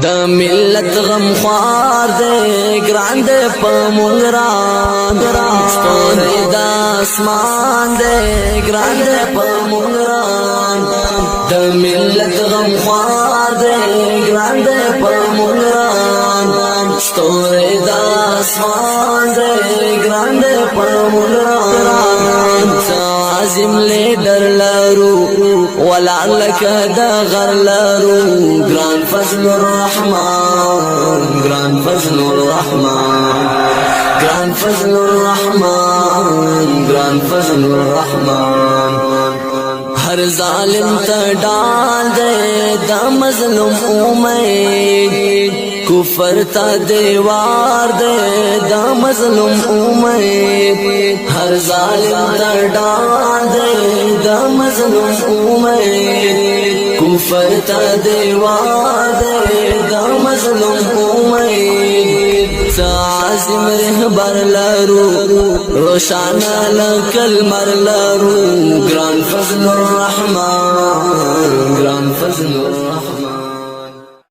دا ملت غم خوار دے گران دے پا مونگران ستوری دا اسمان دے گران دے پا مونگران دا ملت غم خوار دے گران دے پا مونگران ستوری دا اسمان دے گران دے پا مونگران عظیم لیڈر لارو ولعلک دا غر لارو گران فضل الرحمن گران فضل الرحمن گران فضل الرحمن گران فضل الرحمن ہر ظالم تا ڈال دے دا مظلوم امید کفر تا دیوار دے دا مظلوم امید ہر ظالم تا ڈال دے دا مظلوم امید کفر تا دیوار دے دا مظلوم امید عظیم رہبر لارو روشانا لکل مر لارو گران فضل الرحمن گران فضل الرحمن